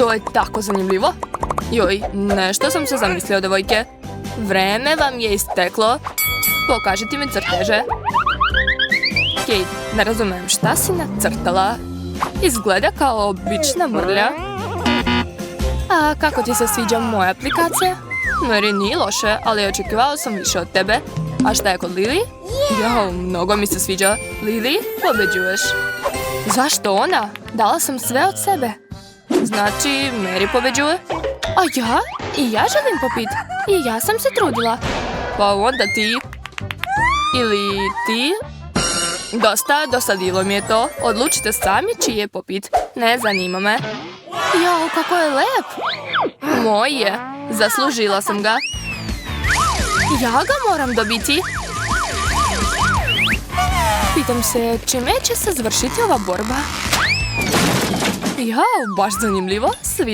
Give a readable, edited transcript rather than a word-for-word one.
To je tako zanimljivo. Joj, nešto sam se zamislio, devojke. Vreme vam je isteklo. Pokažite mi crteže. Kate, ne razumem, šta si nacrtala? Izgleda kao obična mrlja. A kako ti se sviđa moja aplikacija? Meri, nije loše, ali očekivao sam više od tebe. A šta je kod Lily? Jo, mnogo mi se sviđa. Lily, pobeđuješ. Zašto ona? Dala sam sve od sebe. Znači, Meri pobeđuje? A ja? I ja želim popit. I ja sam se trudila. Pa onda ti. Ili ti? Dosta, dosadilo mi je to. Odlučite sami čiji je popit. Ne zanima me. Jao, kako je lep. Moj je. Zaslužila sam ga. Ja ga moram dobiti. Pitam se, čime će se završiti ova borba? Jao, baš zanimljivo. Svi